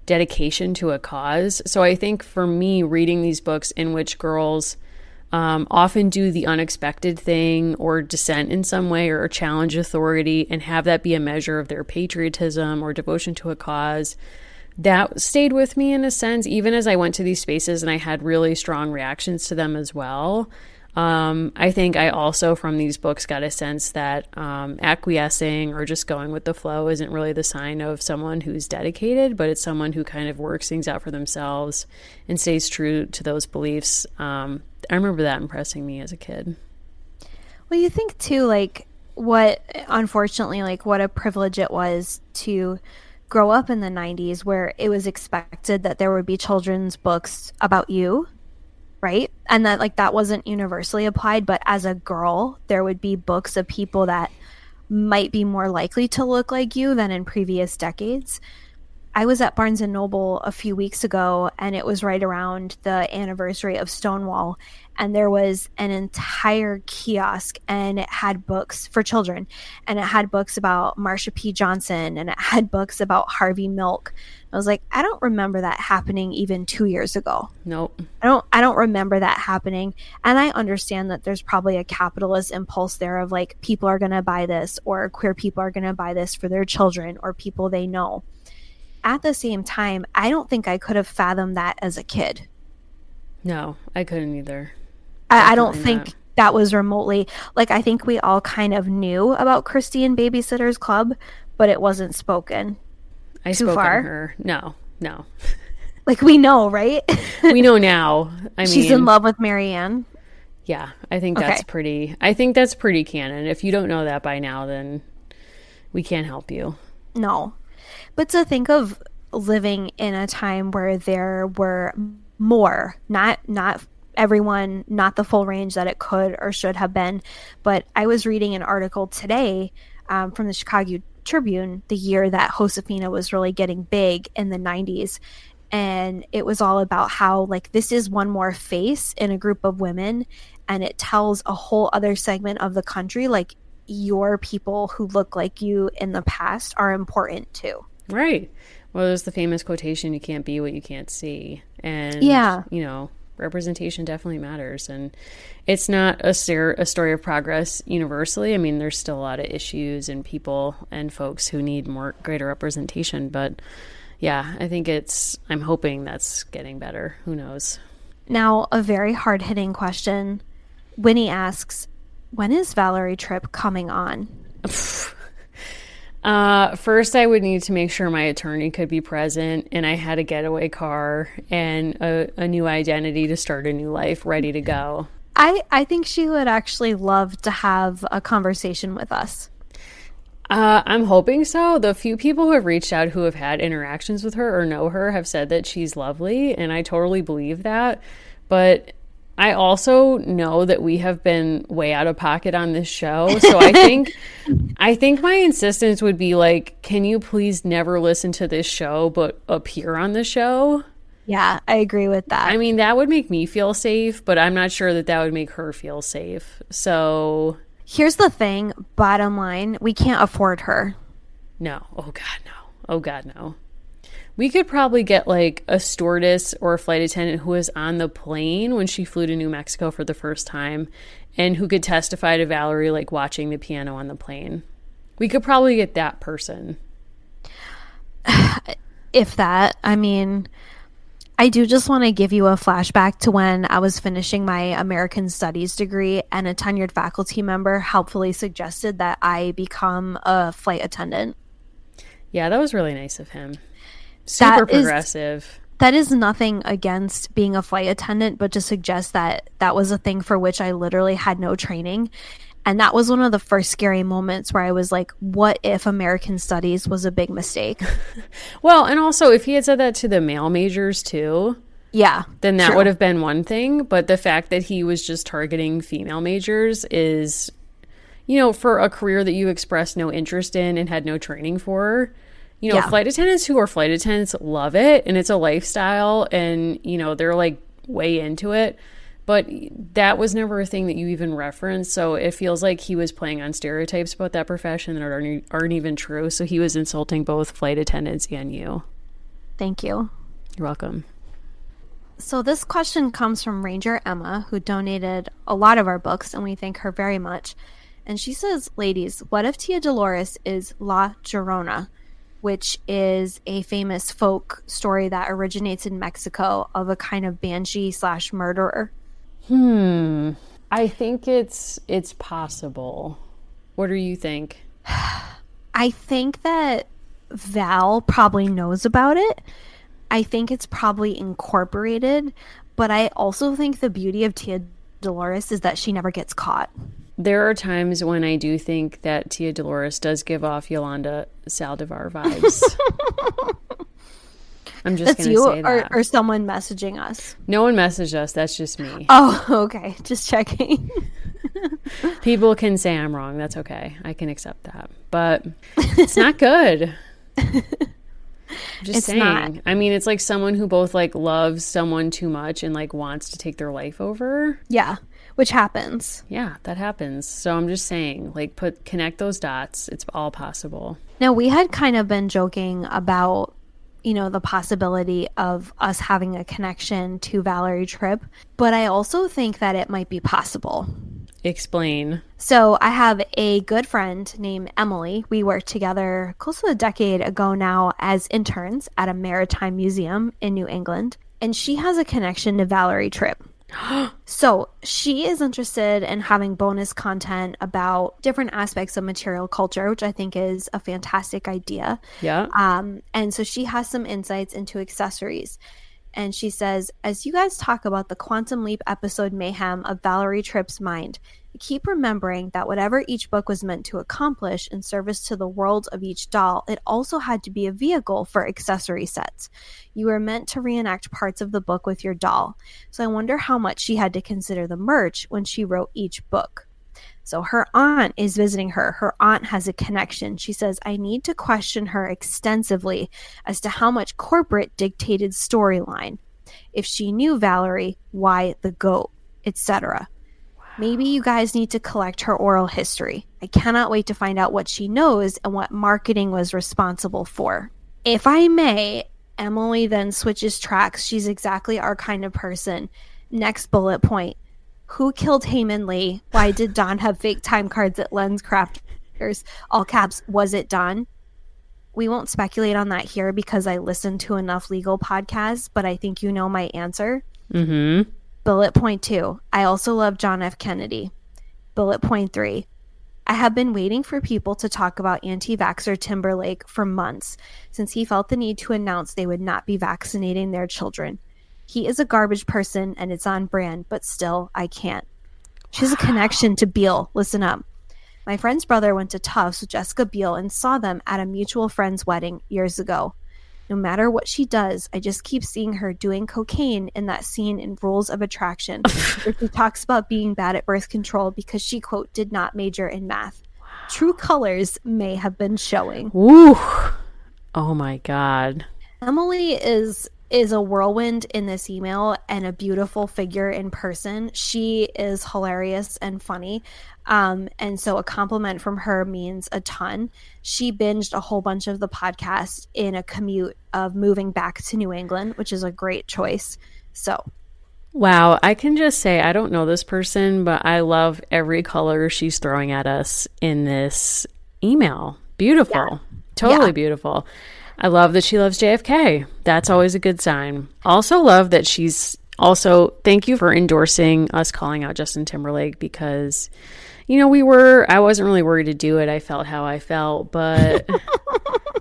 dedication to a cause. So I think for me, reading these books in which girls often do the unexpected thing or dissent in some way or challenge authority and have that be a measure of their patriotism or devotion to a cause, that stayed with me in a sense, even as I went to these spaces and I had really strong reactions to them as well. I think I also from these books got a sense that acquiescing or just going with the flow isn't really the sign of someone who's dedicated, but it's someone who kind of works things out for themselves and stays true to those beliefs. I remember that impressing me as a kid. Well, you think too, like what a privilege it was to grow up in the 90s where it was expected that there would be children's books about you, right? And that like that wasn't universally applied, but as a girl, there would be books of people that might be more likely to look like you than in previous decades. I was at Barnes & Noble a few weeks ago, and it was right around the anniversary of Stonewall, and there was an entire kiosk, and it had books for children, and it had books about Marsha P. Johnson, and it had books about Harvey Milk. I was like, I don't remember that happening even 2 years ago. Nope. I don't remember that happening. And I understand that there's probably a capitalist impulse there of like, people are going to buy this, or queer people are going to buy this for their children or people they know. At the same time, I don't think I could have fathomed that as a kid. No, I couldn't either. I don't think that was remotely, like, I think we all kind of knew about Christy and Babysitter's Club, but it wasn't spoken. I too spoke far. on her. No. Like, we know, right? We know now. I mean, she's in love with Marianne. Yeah, I think that's pretty canon. If you don't know that by now, then we can't help you. No. But to think of living in a time where there were more, not everyone, not the full range that it could or should have been. But I was reading an article today from the Chicago Tribune, the year that Josefina was really getting big in the 90s. And it was all about how, like, this is one more face in a group of women, and it tells a whole other segment of the country, like, your people who look like you in the past are important too. Right. Well, there's the famous quotation, you can't be what you can't see. And, you know, representation definitely matters. And it's not a story of progress universally. I mean, there's still a lot of issues and people and folks who need greater representation. But yeah, I think I'm hoping that's getting better. Who knows? Now, a very hard-hitting question. Winnie asks, when is Valerie Tripp coming on? First, I would need to make sure my attorney could be present, and I had a getaway car and a new identity to start a new life ready to go. I think she would actually love to have a conversation with us. I'm hoping so. The few people who have reached out who have had interactions with her or know her have said that she's lovely, and I totally believe that. But I also know that we have been way out of pocket on this show. So I think my insistence would be like, can you please never listen to this show but appear on the show? Yeah, I agree with that. I mean, that would make me feel safe, but I'm not sure that would make her feel safe. So here's the thing, bottom line, we can't afford her. No. Oh, God, no. Oh, God, no. We could probably get like a stewardess or a flight attendant who was on the plane when she flew to New Mexico for the first time and who could testify to Valerie like watching the piano on the plane. We could probably get that person. If that, I mean, I do just want to give you a flashback to when I was finishing my American Studies degree and a tenured faculty member helpfully suggested that I become a flight attendant. Yeah, that was really nice of him. Super progressive. That is nothing against being a flight attendant, but to suggest that that was a thing for which I literally had no training. And that was one of the first scary moments where I was like, what if American Studies was a big mistake? Well, and also if he had said that to the male majors too, yeah, then that would have been one thing. But the fact that he was just targeting female majors is, you know, for a career that you expressed no interest in and had no training for. You know, flight attendants who are flight attendants love it, and it's a lifestyle, and, you know, they're, like, way into it. But that was never a thing that you even referenced, so it feels like he was playing on stereotypes about that profession that aren't even true, so he was insulting both flight attendants and you. Thank you. You're welcome. So this question comes from Ranger Emma, who donated a lot of our books, and we thank her very much. And she says, ladies, what if Tia Dolores is La Llorona, which is a famous folk story that originates in Mexico of a kind of banshee/murderer? I think it's possible. What do you think? I think that Val probably knows about it. I think it's probably incorporated, but I also think the beauty of Tia Dolores is that she never gets caught. There are times when I do think that Tia Dolores does give off Yolanda Saldivar vibes. I'm just going to say that. Or someone messaging us? No one messaged us. That's just me. Oh, okay. Just checking. People can say I'm wrong. That's okay. I can accept that. But it's not good. Just saying. Not, I mean, it's like someone who both like loves someone too much and like wants to take their life over. Yeah, which happens. Yeah, that happens. So I'm just saying, like, connect those dots. It's all possible. Now, we had kind of been joking about, you know, the possibility of us having a connection to Valerie Tripp, but I also think that it might be possible. Explain. So I have a good friend named Emily. We worked together close to a decade ago now as interns at a maritime museum in New England, and she has a connection to Valerie Tripp. So she is interested in having bonus content about different aspects of material culture, which I think is a fantastic idea. Yeah. And so she has some insights into accessories. And she says, as you guys talk about the Quantum Leap episode mayhem of Valerie Tripp's mind, keep remembering that whatever each book was meant to accomplish in service to the world of each doll, it also had to be a vehicle for accessory sets. You were meant to reenact parts of the book with your doll. So I wonder how much she had to consider the merch when she wrote each book. So her aunt is visiting her. Her aunt has a connection. She says, I need to question her extensively as to how much corporate dictated storyline. If she knew Valerie, why the goat, etc. Maybe you guys need to collect her oral history. I cannot wait to find out what she knows and what marketing was responsible for. If I may, Emily then switches tracks. She's exactly our kind of person. Next bullet point. Who killed Heyman Lee? Why did Don have fake time cards at Lens Crafters? All caps, was it Don? We won't speculate on that here because I listened to enough legal podcasts, but I think you know my answer. Mm-hmm. Bullet point 2. I also love John F. Kennedy. Bullet point 3. I have been waiting for people to talk about anti-vaxxer Timberlake for months since he felt the need to announce they would not be vaccinating their children. He is a garbage person and it's on brand, but still, I can't. She has a connection to Beale. Listen up. My friend's brother went to Tufts with Jessica Biel and saw them at a mutual friend's wedding years ago. No matter what she does, I just keep seeing her doing cocaine in that scene in Rules of Attraction, where she talks about being bad at birth control because she, quote, did not major in math. Wow. True colors may have been showing. Ooh. Oh my God. Emily is a whirlwind in this email and a beautiful figure in person. She is hilarious and funny. And so a compliment from her means a ton. She binged a whole bunch of the podcast in a commute of moving back to New England, which is a great choice. So. Wow. I can just say, I don't know this person, but I love every color she's throwing at us in this email. Beautiful. Yeah. Totally beautiful. I love that she loves JFK. That's always a good sign. Also love that she's also, thank you for endorsing us calling out Justin Timberlake because, you know, I wasn't really worried to do it. I felt how I felt, but,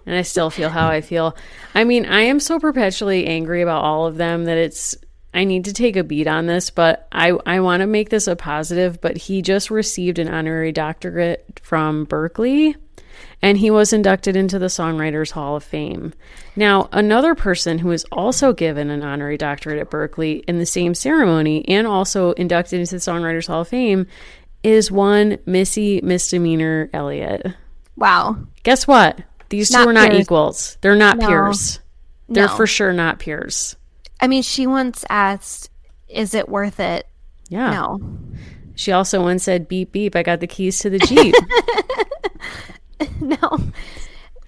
and I still feel how I feel. I mean, I am so perpetually angry about all of them that I need to take a beat on this, but I want to make this a positive, but he just received an honorary doctorate from Berkeley. And he was inducted into the Songwriters Hall of Fame. Now, another person who was also given an honorary doctorate at Berkeley in the same ceremony and also inducted into the Songwriters Hall of Fame is one Missy Misdemeanor Elliott. Wow. Guess what? These two are not equals. They're not peers. They're No. for sure not peers. I mean, she once asked, is it worth it? Yeah. No. She also once said, beep, beep, I got the keys to the Jeep. No.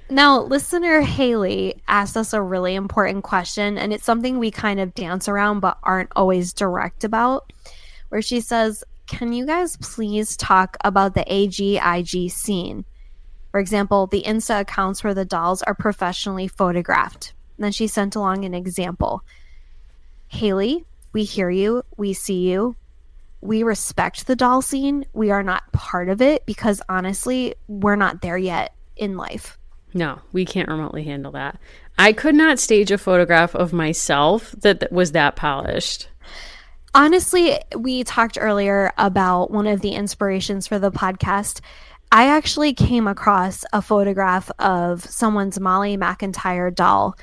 Now, listener Haley asked us a really important question, and it's something we kind of dance around but aren't always direct about, where she says, can you guys please talk about the AGIG scene? For example, the Insta accounts where the dolls are professionally photographed. And then she sent along an example. Haley, we hear you. We see you. We respect the doll scene. We are not part of it because honestly, we're not there yet in life. No, we can't remotely handle that. I could not stage a photograph of myself that was that polished. Honestly, we talked earlier about one of the inspirations for the podcast. I actually came across a photograph of someone's Molly McIntyre doll.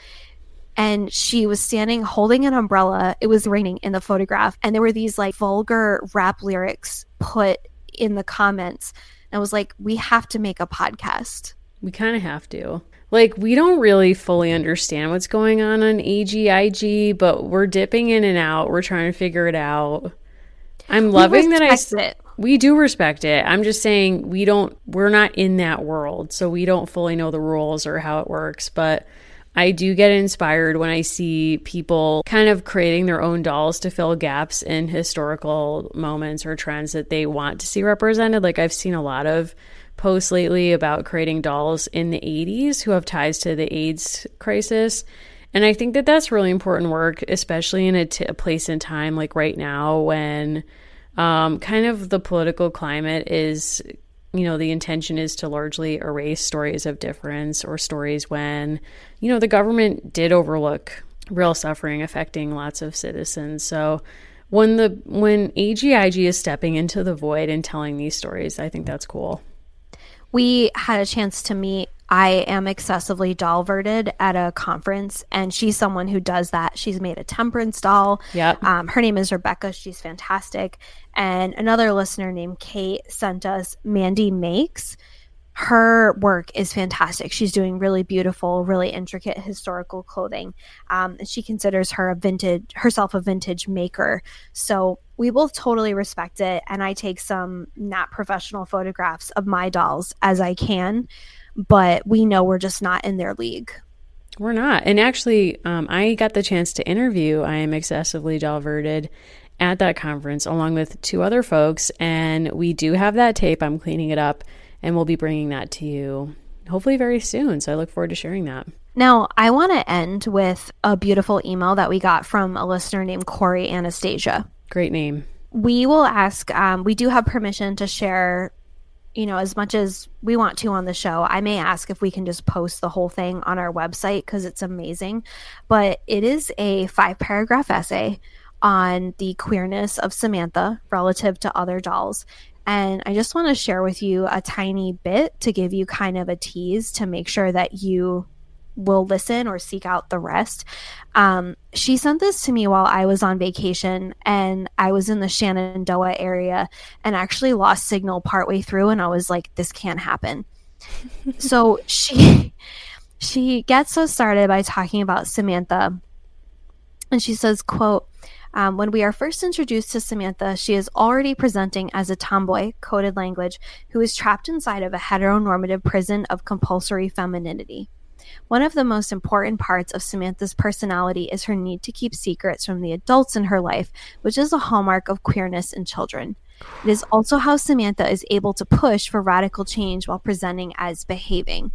And she was standing holding an umbrella. It was raining in the photograph. And there were these like vulgar rap lyrics put in the comments. And I was like, we have to make a podcast. We kind of have to. Like, we don't really fully understand what's going on AGIG, but we're dipping in and out. We're trying to figure it out. I'm loving that we do respect it. I'm just saying we're not in that world, so we don't fully know the rules or how it works. But I do get inspired when I see people kind of creating their own dolls to fill gaps in historical moments or trends that they want to see represented. Like, I've seen a lot of posts lately about creating dolls in the 80s who have ties to the AIDS crisis. And I think that that's really important work, especially in a place in time like right now when kind of the political climate is, the intention is to largely erase stories of difference or stories when, the government did overlook real suffering affecting lots of citizens. So when AGIG is stepping into the void and telling these stories, I think that's cool. We had a chance to meet. I am excessively doll-verted at a conference, and she's someone who does that. She's made a temperance doll. Yep. Her name is Rebecca. She's fantastic. And another listener named Kate sent us Mandy Makes. Her work is fantastic. She's doing really beautiful, really intricate historical clothing. And she considers herself a vintage maker. So we both totally respect it. And I take some not professional photographs of my dolls as I can, but we know we're just not in their league. We're not. And actually, I got the chance to interview I Am Excessively Doll-Verted at that conference along with 2 other folks. And we do have that tape. I'm cleaning it up. And we'll be bringing that to you hopefully very soon. So I look forward to sharing that. Now, I want to end with a beautiful email that we got from a listener named Corey Anastasia. Great name. We will ask, we do have permission to share, as much as we want to on the show. I may ask if we can just post the whole thing on our website because it's amazing. But it is a 5-paragraph essay on the queerness of Samantha relative to other dolls. And I just want to share with you a tiny bit to give you kind of a tease to make sure that you will listen or seek out the rest. She sent this to me while I was on vacation, and I was in the Shenandoah area and actually lost signal partway through, and I was like, this can't happen. So she gets us started by talking about Samantha. And she says, quote, when we are first introduced to Samantha, she is already presenting as a tomboy, coded language, who is trapped inside of a heteronormative prison of compulsory femininity. One of the most important parts of Samantha's personality is her need to keep secrets from the adults in her life, which is a hallmark of queerness in children. It is also how Samantha is able to push for radical change while presenting as behaving.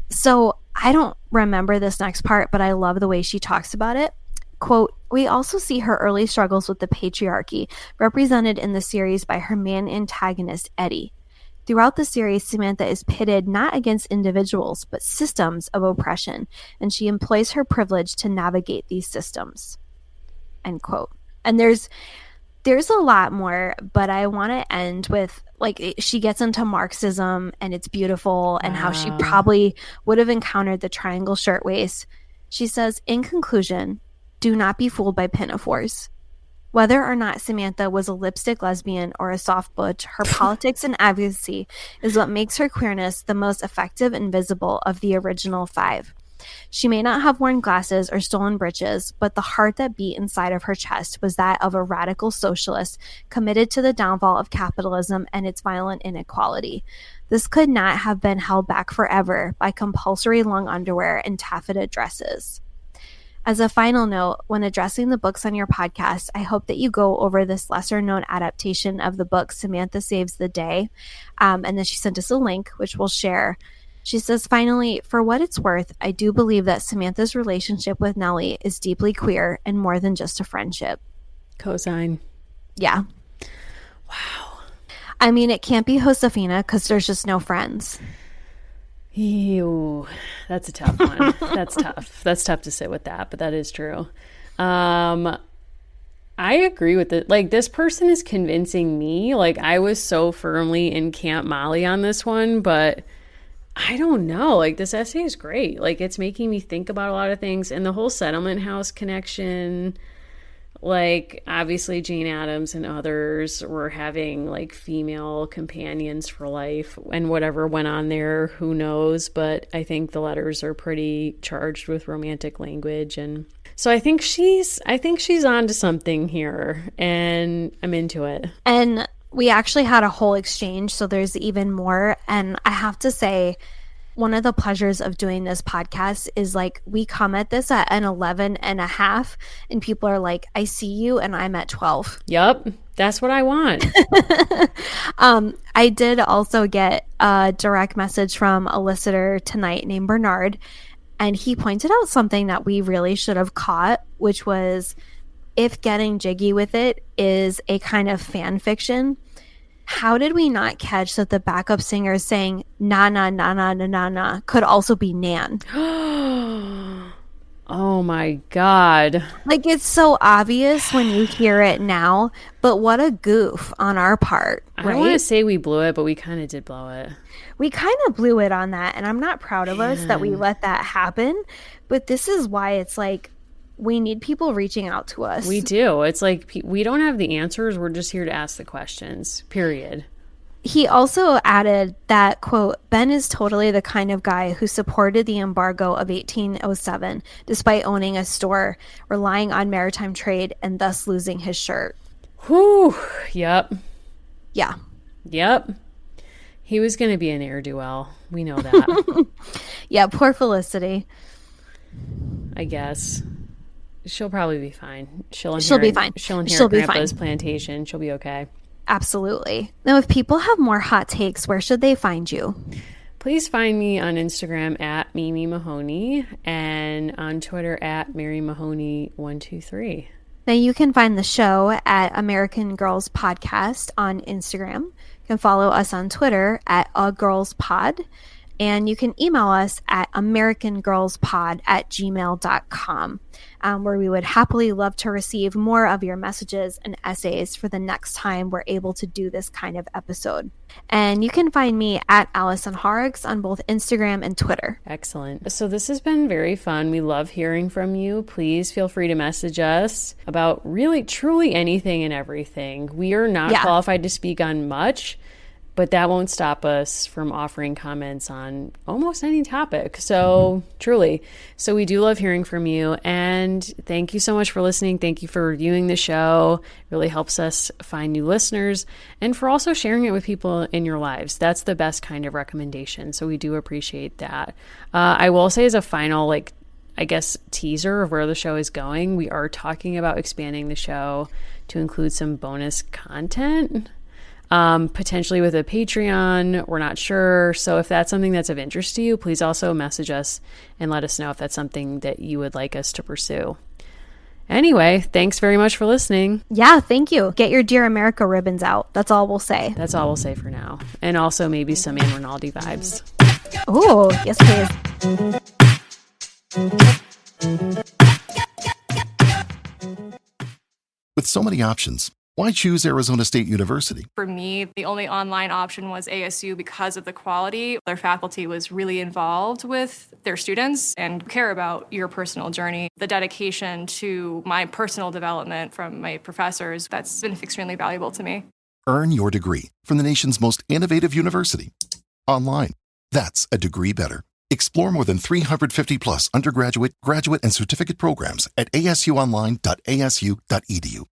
So I don't remember this next part, but I love the way she talks about it. Quote, we also see her early struggles with the patriarchy, represented in the series by her man antagonist, Eddie. Throughout the series, Samantha is pitted not against individuals, but systems of oppression, and she employs her privilege to navigate these systems. End quote. And there's a lot more, but I want to end with, she gets into Marxism, and it's beautiful, and how she probably would have encountered the triangle shirtwaist. She says, in conclusion, do not be fooled by pinafores. Whether or not Samantha was a lipstick lesbian or a soft butch, her politics and advocacy is what makes her queerness the most effective and visible of the original 5. She may not have worn glasses or stolen breeches, but the heart that beat inside of her chest was that of a radical socialist committed to the downfall of capitalism and its violent inequality. This could not have been held back forever by compulsory long underwear and taffeta dresses. As a final note, when addressing the books on your podcast, I hope that you go over this lesser-known adaptation of the book Samantha Saves the Day. And then she sent us a link, which we'll share. She says, finally, for what it's worth, I do believe that Samantha's relationship with Nellie is deeply queer and more than just a friendship. Cosign. Yeah. Wow. I mean, it can't be Josefina because there's just no friends. Ew, that's a tough one. That's tough. That's tough to sit with that, but that is true. I agree with it. This person is convincing me. I was so firmly in Camp Molly on this one, but I don't know. This essay is great. It's making me think about a lot of things, and the whole Settlement House connection. like obviously Jane Addams and others were having like female companions for life, and whatever went on there, who knows, but I think the letters are pretty charged with romantic language, and so I think she's onto something here, and I'm into it. And we actually had a whole exchange, so there's even more. And I have to say, one of the pleasures of doing this podcast is like we come at this at an 11 and a half and people are like, I see you and I'm at 12. Yep. That's what I want. I did also get a direct message from a listener tonight named Bernard, and he pointed out something that we really should have caught, which was if getting jiggy with it is a kind of fan fiction, how did we not catch that the backup singer saying na na na na na na na could also be Nan? Oh my God. Like, it's so obvious when you hear it now, but what a goof on our part, right? I don't want to say we blew it, but we kind of did blow it. We kind of blew it on that, and I'm not proud of us that we let that happen, but this is why it's like we need people reaching out to us. We do. It's like we don't have the answers. We're just here to ask the questions, period. He also added that, quote, Ben is totally the kind of guy who supported the embargo of 1807, despite owning a store, relying on maritime trade, and thus losing his shirt. Whew. Yep. Yeah. Yep. He was going to be an ne'er-do-well. We know that. Yeah, poor Felicity. I guess. She'll probably be fine. She'll be fine. She'll inherit She'll be Grandpa's fine. plantation. She'll be okay. Absolutely. Now, if people have more hot takes, where should they find you? Please find me on Instagram at Mimi Mahoney and on Twitter at Mary Mahoney123. Now, you can find the show at American Girls Podcast on Instagram. You can follow us on Twitter at agirlspod. And you can email us at americangirlspod@gmail.com, where we would happily love to receive more of your messages and essays for the next time we're able to do this kind of episode. And you can find me at Allison Horrocks on both Instagram and Twitter. Excellent. So this has been very fun. We love hearing from you. Please feel free to message us about really, truly anything and everything. We are not qualified to speak on much, but that won't stop us from offering comments on almost any topic. So truly. So we do love hearing from you. And thank you so much for listening. Thank you for reviewing the show. It really helps us find new listeners, and for also sharing it with people in your lives. That's the best kind of recommendation. So we do appreciate that. I will say as a final, teaser of where the show is going, we are talking about expanding the show to include some bonus content. Potentially with a Patreon, we're not sure. So if that's something that's of interest to you, please also message us and let us know if that's something that you would like us to pursue. Anyway, thanks very much for listening. Yeah, thank you. Get your Dear America ribbons out. That's all we'll say. That's all we'll say for now. And also maybe some Anne Rinaldi vibes. Oh, yes, please. With so many options, why choose Arizona State University? For me, the only online option was ASU because of the quality. Their faculty was really involved with their students and care about your personal journey. The dedication to my personal development from my professors, that's been extremely valuable to me. Earn your degree from the nation's most innovative university. Online. That's a degree better. Explore more than 350 plus undergraduate, graduate, and certificate programs at asuonline.asu.edu.